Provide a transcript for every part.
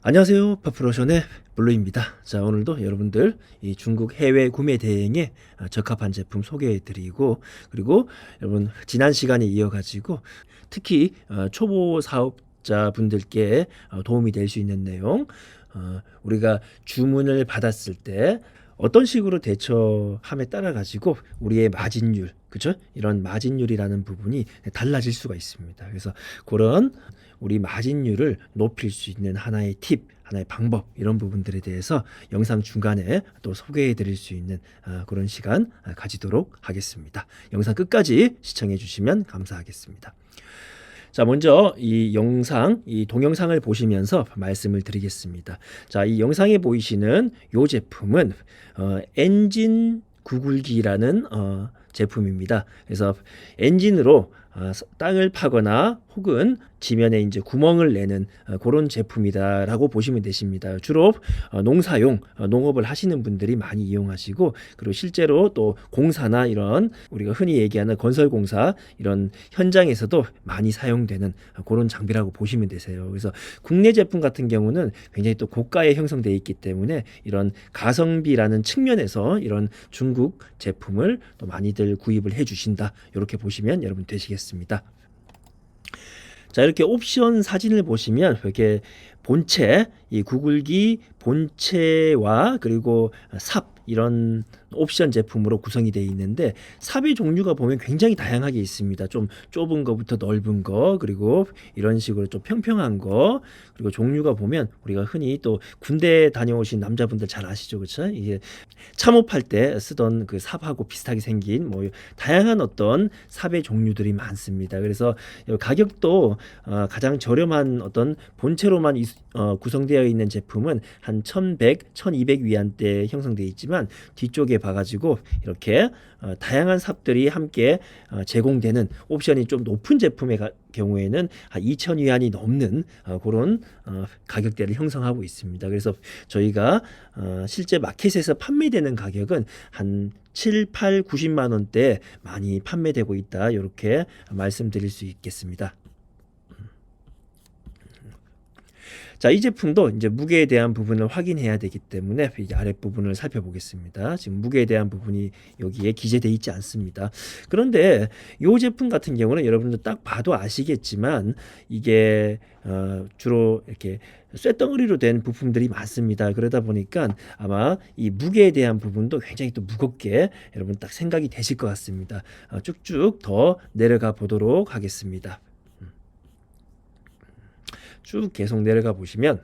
안녕하세요. 파프로션의 블루입니다. 자, 오늘도 여러분들 이 중국 해외 구매 대행에 적합한 제품 소개해 드리고, 그리고 여러분 지난 시간에 이어가지고 특히 초보 사업자분들께 도움이 될 수 있는 내용, 우리가 주문을 받았을 때 어떤 식으로 대처함에 따라 가지고 우리의 마진율, 그죠? 이런 마진율이라는 부분이 달라질 수가 있습니다. 그래서 그런 우리 마진율을 높일 수 있는 하나의 팁, 하나의 방법, 이런 부분들에 대해서 영상 중간에 또 소개해 드릴 수 있는 그런 시간 가지도록 하겠습니다. 영상 끝까지 시청해 주시면 감사하겠습니다. 자, 먼저 이 동영상을 보시면서 말씀을 드리겠습니다. 자, 이 영상에 보이시는 이 제품은 엔진 구글기라는 제품입니다. 그래서 엔진으로 땅을 파거나 혹은 지면에 이제 구멍을 내는 그런 제품이다라고 보시면 되십니다. 주로 농사용, 농업을 하시는 분들이 많이 이용하시고, 그리고 실제로 또 공사나 이런 우리가 흔히 얘기하는 건설공사 이런 현장에서도 많이 사용되는 그런 장비라고 보시면 되세요. 그래서 국내 제품 같은 경우는 굉장히 또 고가에 형성되어 있기 때문에 이런 가성비라는 측면에서 이런 중국 제품을 또 많이들 구입을 해 주신다, 이렇게 보시면 여러분 되시겠습니다. 자, 이렇게 옵션 사진을 보시면 이렇게 본체, 이 구글기 본체와 그리고 삽, 이런 옵션 제품으로 구성이 되어 있는데, 삽의 종류가 보면 굉장히 다양하게 있습니다. 좀 좁은 거부터 넓은 거, 그리고 이런 식으로 좀 평평한 거, 그리고 종류가 보면 우리가 흔히 또 군대 다녀오신 남자분들 잘 아시죠, 그렇죠? 이게 참호할 때 쓰던 그 삽하고 비슷하게 생긴 뭐 다양한 어떤 삽의 종류들이 많습니다. 그래서 가격도 가장 저렴한 어떤 본체로만 구성되어 있는 제품은 한 1100, 1200 위안대 형성되어 있지만, 뒤쪽에 봐가지고 이렇게 다양한 삽들이 함께 제공되는 옵션이 좀 높은 제품의 경우에는 한 2000 위안이 넘는 그런 가격대를 형성하고 있습니다. 그래서 저희가 실제 마켓에서 판매되는 가격은 한 7, 8, 90만 원대 많이 판매되고 있다, 이렇게 말씀드릴 수 있겠습니다. 자, 이 제품도 이제 무게에 대한 부분을 확인해야 되기 때문에 이 아랫부분을 살펴보겠습니다. 지금 무게에 대한 부분이 여기에 기재되어 있지 않습니다. 그런데 이 제품 같은 경우는 여러분들 딱 봐도 아시겠지만, 이게 주로 이렇게 쇳덩어리로 된 부품들이 많습니다. 그러다 보니까 아마 이 무게에 대한 부분도 굉장히 또 무겁게 여러분 딱 생각이 되실 것 같습니다. 쭉쭉 더 내려가 보도록 하겠습니다. 쭉 계속 내려가 보시면,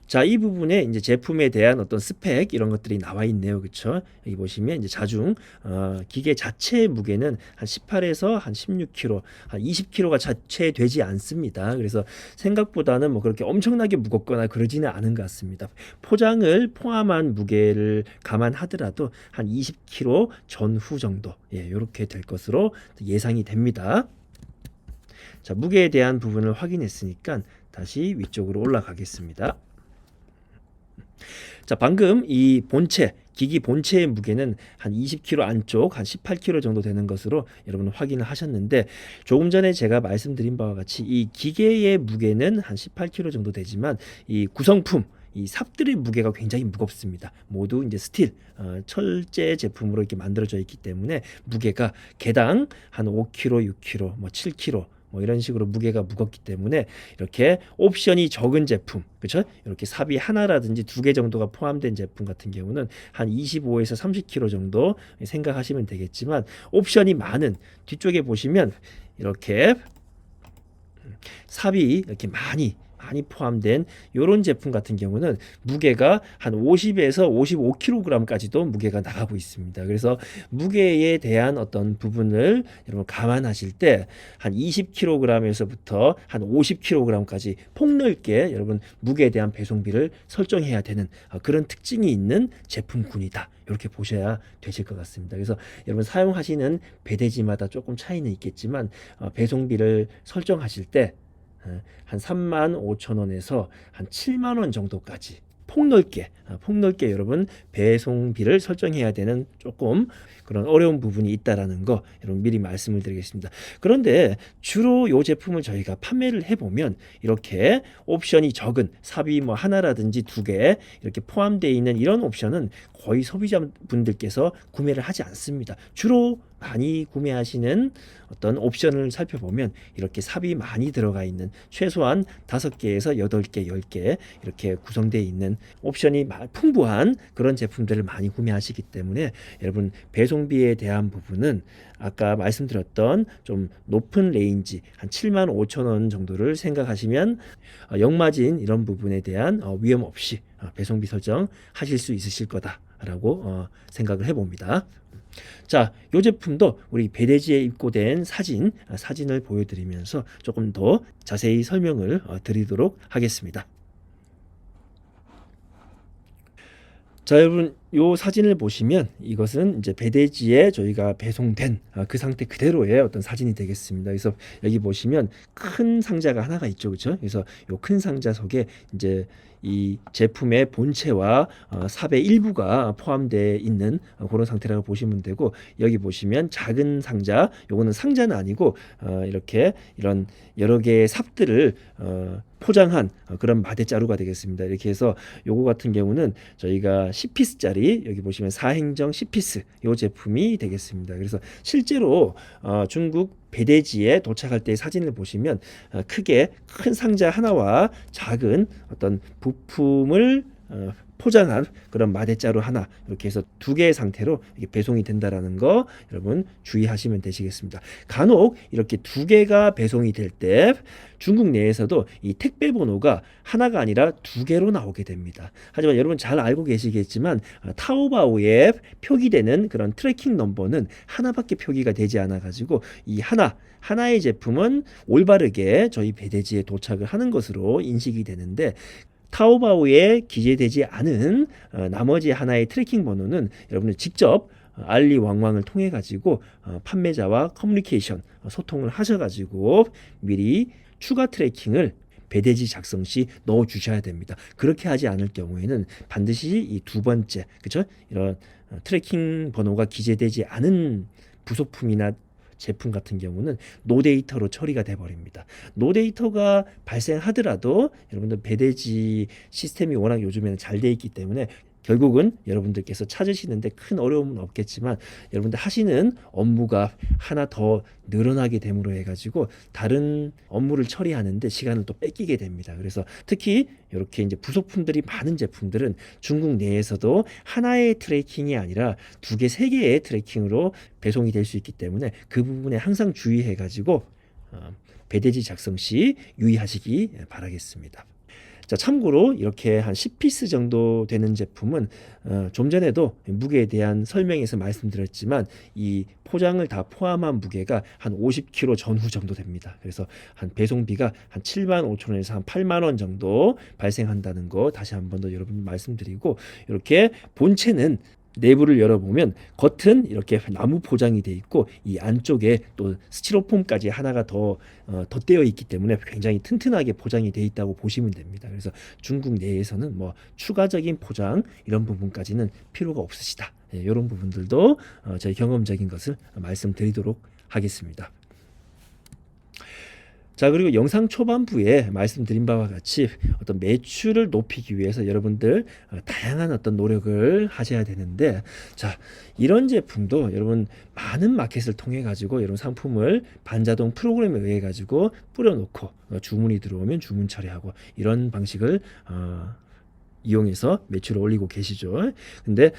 자, 이 부분에 이제 제품에 대한 어떤 스펙 이런 것들이 나와 있네요. 그렇죠? 여기 보시면 이제 자중 기계 자체의 무게는 한 18에서 한 16kg, 한 20kg가 자체되지 않습니다. 그래서 생각보다는 뭐 그렇게 엄청나게 무겁거나 그러지는 않은 것 같습니다. 포장을 포함한 무게를 감안하더라도 한 20kg 전후 정도, 이렇게 될 것으로 예상이 됩니다. 자, 무게에 대한 부분을 확인했으니까 다시 위쪽으로 올라가겠습니다. 자, 방금 이 본체, 기기 본체의 무게는 한 20kg 안쪽, 한 18kg 정도 되는 것으로 여러분 확인을 하셨는데, 조금 전에 제가 말씀드린 바와 같이 이 기계의 무게는 한 18kg 정도 되지만, 이 구성품, 이 삽들의 무게가 굉장히 무겁습니다. 모두 이제 스틸, 철제 제품으로 이렇게 만들어져 있기 때문에 무게가 개당 한 5kg, 6kg, 뭐 7kg, 뭐 이런 식으로 무게가 무겁기 때문에 이렇게 옵션이 적은 제품, 그렇죠? 이렇게 삽이 하나라든지 두 개 정도가 포함된 제품 같은 경우는 한 25에서 30kg 정도 생각하시면 되겠지만, 옵션이 많은 뒤쪽에 보시면 이렇게 삽이 이렇게 많이 포함된 이런 제품 같은 경우는 무게가 한 50에서 55kg까지도 무게가 나가고 있습니다. 그래서 무게에 대한 어떤 부분을 여러분 감안하실 때 한 20kg에서부터 한 50kg까지 폭넓게 여러분 무게에 대한 배송비를 설정해야 되는 그런 특징이 있는 제품군이다, 이렇게 보셔야 되실 것 같습니다. 그래서 여러분 사용하시는 배대지마다 조금 차이는 있겠지만, 배송비를 설정하실 때 한 35,000원에서 한 7만 원 정도까지 폭넓게 여러분 배송비를 설정해야 되는 조금 그런 어려운 부분이 있다라는 거 여러분 미리 말씀을 드리겠습니다. 그런데 주로 이 제품을 저희가 판매를 해보면 이렇게 옵션이 적은 삽입 뭐 하나라든지 두 개 이렇게 포함되어 있는 이런 옵션은 거의 소비자분들께서 구매를 하지 않습니다. 주로 많이 구매하시는 어떤 옵션을 살펴보면 이렇게 삽이 많이 들어가 있는 최소한 5개에서 8개, 10개 이렇게 구성되어 있는 옵션이 풍부한 그런 제품들을 많이 구매하시기 때문에 여러분 배송비에 대한 부분은 아까 말씀드렸던 좀 높은 레인지 한 75,000원 정도를 생각하시면 역마진 이런 부분에 대한 위험 없이 배송비 설정 하실 수 있으실 거다라고 생각을 해봅니다. 자, 이 제품도 우리 배대지에 입고된 사진을 보여드리면서 조금 더 자세히 설명을 드리도록 하겠습니다. 자, 여러분, 이 사진을 보시면 이것은 이제 배대지에 저희가 배송된 그 상태 그대로의 어떤 사진이 되겠습니다. 그래서 여기 보시면 큰 상자가 하나가 있죠, 그렇죠? 그래서 이 큰 상자 속에 이제 이 제품의 본체와 삽의 일부가 포함되어 있는 그런 상태라고 보시면 되고, 여기 보시면 작은 상자, 요거는 상자는 아니고 이렇게 이런 여러 개의 삽들을 포장한 그런 마대자루가 되겠습니다. 이렇게 해서 요거 같은 경우는 저희가 10피스짜리 여기 보시면 4행정 10피스 요 제품이 되겠습니다. 그래서 실제로 중국 배대지에 도착할 때의 사진을 보시면 크게 큰 상자 하나와 작은 어떤 부품을 포장한 그런 마대자루 하나 이렇게 해서 두 개의 상태로 이렇게 배송이 된다라는 거 여러분 주의하시면 되시겠습니다. 간혹 이렇게 두 개가 배송이 될 때 중국 내에서도 이 택배 번호가 하나가 아니라 두 개로 나오게 됩니다. 하지만 여러분 잘 알고 계시겠지만 타오바오에 표기되는 그런 트래킹 넘버는 하나밖에 표기가 되지 않아 가지고 이 하나의 제품은 올바르게 저희 배대지에 도착을 하는 것으로 인식이 되는데, 타오바오에 기재되지 않은 나머지 하나의 트래킹 번호는 여러분들 직접 알리왕왕을 통해 가지고 판매자와 커뮤니케이션 소통을 하셔가지고 미리 추가 트래킹을 배대지 작성 시 넣어 주셔야 됩니다. 그렇게 하지 않을 경우에는 반드시 이 두 번째, 그렇죠? 이런 트래킹 번호가 기재되지 않은 부속품이나 제품 같은 경우는 노데이터로 처리가 돼 버립니다. 노데이터가 발생하더라도 여러분들 배대지 시스템이 워낙 요즘에는 잘 돼 있기 때문에 결국은 여러분들께서 찾으시는데 큰 어려움은 없겠지만 여러분들 하시는 업무가 하나 더 늘어나게 됨으로 해가지고 다른 업무를 처리하는데 시간을 또 뺏기게 됩니다. 그래서 특히 이렇게 이제 부속품들이 많은 제품들은 중국 내에서도 하나의 트래킹이 아니라 두 개, 세 개의 트래킹으로 배송이 될 수 있기 때문에 그 부분에 항상 주의해가지고 배대지 작성 시 유의하시기 바라겠습니다. 자, 참고로 이렇게 한 10피스 정도 되는 제품은 좀 전에도 무게에 대한 설명에서 말씀드렸지만 이 포장을 다 포함한 무게가 한 50kg 전후 정도 됩니다. 그래서 한 배송비가 한 75,000원에서 한 8만 원 정도 발생한다는 거 다시 한 번 더 여러분 말씀드리고, 이렇게 본체는 내부를 열어보면 겉은 이렇게 나무 포장이 돼 있고 이 안쪽에 또 스티로폼까지 하나가 더 덧대어 있기 때문에 굉장히 튼튼하게 포장이 돼 있다고 보시면 됩니다. 그래서 중국 내에서는 뭐 추가적인 포장 이런 부분까지는 필요가 없으시다. 이런 부분들도 저희 경험적인 것을 말씀드리도록 하겠습니다. 자, 그리고 영상 초반부에 말씀드린 바와 같이 어떤 매출을 높이기 위해서 여러분들 다양한 어떤 노력을 하셔야 되는데, 자, 이런 제품도 여러분 많은 마켓을 통해 가지고 이런 상품을 반자동 프로그램에 의해 가지고 뿌려놓고 주문이 들어오면 주문 처리하고 이런 방식을 이용해서 매출을 올리고 계시죠. 근데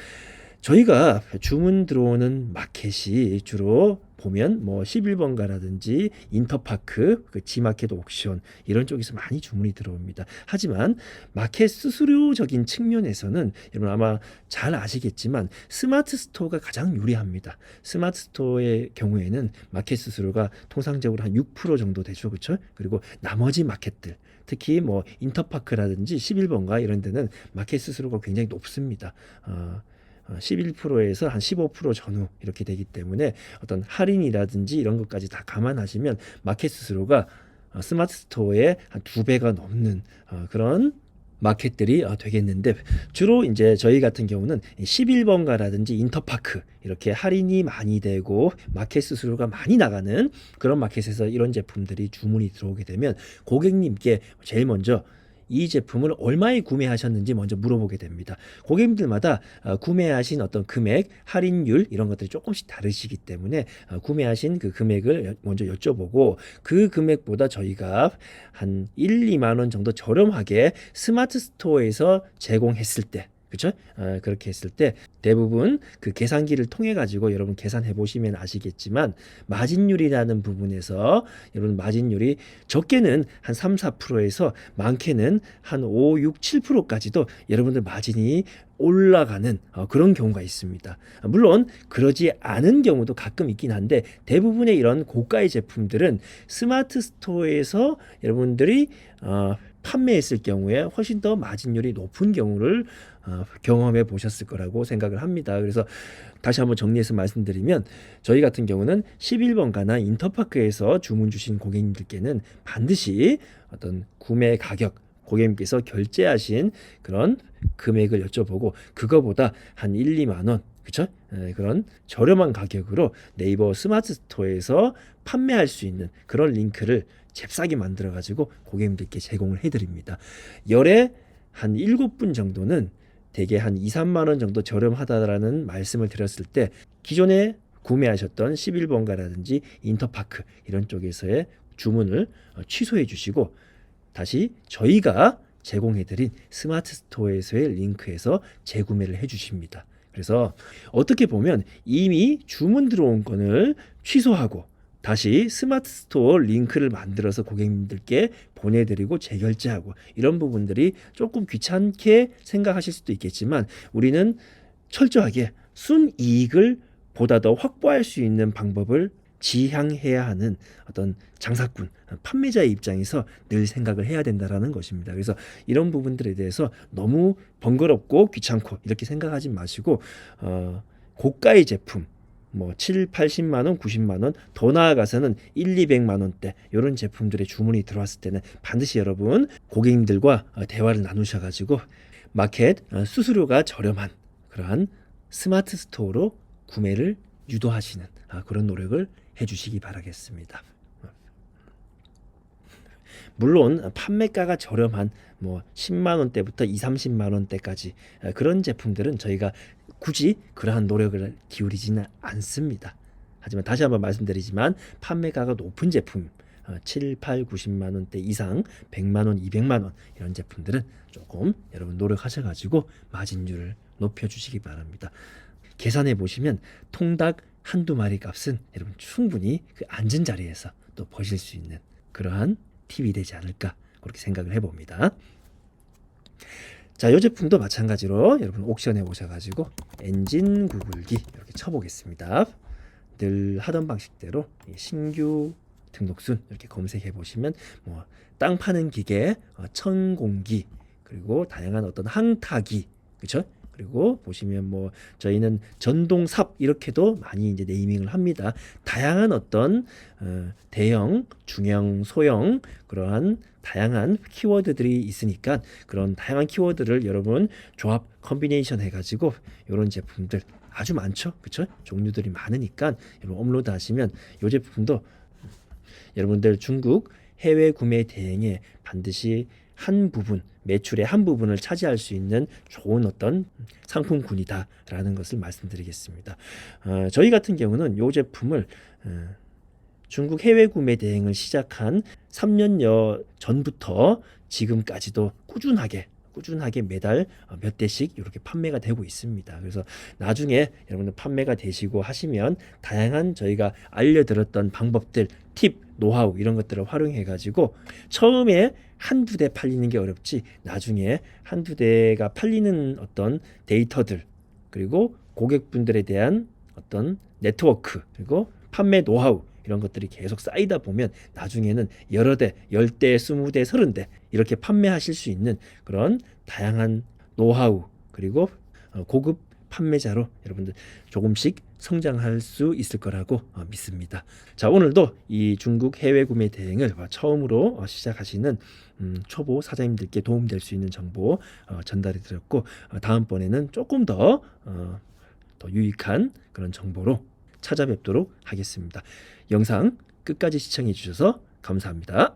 저희가 주문 들어오는 마켓이 주로 보면 뭐 11번가라든지 인터파크, 그 지마켓 옥션 이런 쪽에서 많이 주문이 들어옵니다. 하지만 마켓 수수료적인 측면에서는 여러분 아마 잘 아시겠지만 스마트 스토어가 가장 유리합니다. 스마트 스토어의 경우에는 마켓 수수료가 통상적으로 한 6% 정도 되죠. 그렇죠? 그리고 나머지 마켓들 특히 뭐 인터파크라든지 11번가 이런 데는 마켓 수수료가 굉장히 높습니다. 11%에서 한 15% 전후 이렇게 되기 때문에 어떤 할인이라든지 이런 것까지 다 감안하시면 마켓 수수료가 스마트 스토어의 한 2배가 넘는 그런 마켓들이 되겠는데, 주로 이제 저희 같은 경우는 11번가라든지 인터파크 이렇게 할인이 많이 되고 마켓 수수료가 많이 나가는 그런 마켓에서 이런 제품들이 주문이 들어오게 되면 고객님께 제일 먼저 이 제품을 얼마에 구매하셨는지 먼저 물어보게 됩니다. 고객님들마다 구매하신 어떤 금액, 할인율 이런 것들이 조금씩 다르시기 때문에 구매하신 그 금액을 먼저 여쭤보고, 그 금액보다 저희가 한 1, 2만 원 정도 저렴하게 스마트 스토어에서 제공했을 때, 그렇죠? 그렇게 했을 때 대부분 그 계산기를 통해 가지고 여러분 계산해 보시면 아시겠지만, 마진율이라는 부분에서 여러분 마진율이 적게는 한 3, 4%에서 많게는 한 5, 6, 7%까지도 여러분들 마진이 올라가는 그런 경우가 있습니다. 물론 그러지 않은 경우도 가끔 있긴 한데, 대부분의 이런 고가의 제품들은 스마트 스토어에서 여러분들이 판매했을 경우에 훨씬 더 마진율이 높은 경우를 경험해 보셨을 거라고 생각을 합니다. 그래서 다시 한번 정리해서 말씀드리면, 저희 같은 경우는 11번가나 인터파크에서 주문 주신 고객님들께는 반드시 어떤 구매 가격, 고객님께서 결제하신 그런 금액을 여쭤보고, 그거보다 한 1, 2만 원, 그쵸? 그런 저렴한 가격으로 네이버 스마트 스토어에서 판매할 수 있는 그런 링크를 잽싸게 만들어 가지고 고객님들께 제공을 해드립니다. 열에 한 7분 정도는 대개 한 2, 3만 원 정도 저렴하다라는 말씀을 드렸을 때, 기존에 구매하셨던 11번가라든지 인터파크 이런 쪽에서의 주문을 취소해 주시고, 다시 저희가 제공해드린 스마트 스토어에서의 링크에서 재구매를 해주십니다. 그래서 어떻게 보면 이미 주문 들어온 건을 취소하고 다시 스마트 스토어 링크를 만들어서 고객님들께 보내드리고 재결제하고, 이런 부분들이 조금 귀찮게 생각하실 수도 있겠지만, 우리는 철저하게 순이익을 보다 더 확보할 수 있는 방법을 지향해야 하는 어떤 장사꾼, 판매자의 입장에서 늘 생각을 해야 된다라는 것입니다. 그래서 이런 부분들에 대해서 너무 번거롭고 귀찮고 이렇게 생각하지 마시고, 고가의 제품 뭐 7, 80만 원, 90만 원, 더 나아가서는 1, 200만 원대 이런 제품들의 주문이 들어왔을 때는 반드시 여러분 고객님들과 대화를 나누셔가지고 마켓 수수료가 저렴한 그러한 스마트 스토어로 구매를 유도하시는 그런 노력을 해주시기 바라겠습니다. 물론 판매가가 저렴한 뭐 10만 원대부터 2, 30만 원대까지 그런 제품들은 저희가 굳이 그러한 노력을 기울이지는 않습니다. 하지만 다시 한번 말씀드리지만, 판매가가 높은 제품 7, 8, 90만 원대 이상 100만 원, 200만 원 이런 제품들은 조금 여러분 노력하셔가지고 마진율을 높여주시기 바랍니다. 계산해 보시면 통닭 한두 마리 값은 여러분 충분히 그 앉은 자리에서 또 버실 수 있는 그러한 팁이 되지 않을까, 그렇게 생각을 해봅니다. 자, 이 제품도 마찬가지로 여러분 옥션에 오셔가지고 엔진 구글기 이렇게 쳐보겠습니다. 늘 하던 방식대로 신규 등록순 이렇게 검색해 보시면 뭐 땅 파는 기계, 천공기, 그리고 다양한 어떤 항타기, 그렇죠? 그리고 보시면 뭐 저희는 전동삽 이렇게도 많이 이제 네이밍을 합니다. 다양한 어떤 대형, 중형, 소형 그러한 다양한 키워드들이 있으니까, 그런 다양한 키워드를 여러분 조합 컨비네이션 해가지고 이런 제품들 아주 많죠, 그렇죠? 종류들이 많으니까 여러분 업로드 하시면 이 제품도 여러분들 중국 해외 구매 대행에 반드시 한 부분, 매출의 한 부분을 차지할 수 있는 좋은 어떤 상품군이다라는 것을 말씀드리겠습니다. 저희 같은 경우는 이 제품을 중국 해외 구매 대행을 시작한 3년여 전부터 지금까지도 꾸준하게 매달 몇 대씩 이렇게 판매가 되고 있습니다. 그래서 나중에 여러분들 판매가 되시고 하시면 다양한 저희가 알려드렸던 방법들, 팁, 노하우 이런 것들을 활용해 가지고 처음에 한두 대 팔리는 게 어렵지, 나중에 한두 대가 팔리는 어떤 데이터들, 그리고 고객분들에 대한 어떤 네트워크, 그리고 판매 노하우 이런 것들이 계속 쌓이다 보면 나중에는 여러 대, 10대, 20대, 30대 이렇게 판매하실 수 있는 그런 다양한 노하우, 그리고 고급 판매자로 여러분들 조금씩 성장할 수 있을 거라고 믿습니다. 자, 오늘도 이 중국 해외 구매 대행을 처음으로 시작하시는 초보 사장님들께 도움될 수 있는 정보 전달해 드렸고, 다음번에는 조금 더 유익한 그런 정보로 찾아뵙도록 하겠습니다. 영상 끝까지 시청해 주셔서 감사합니다.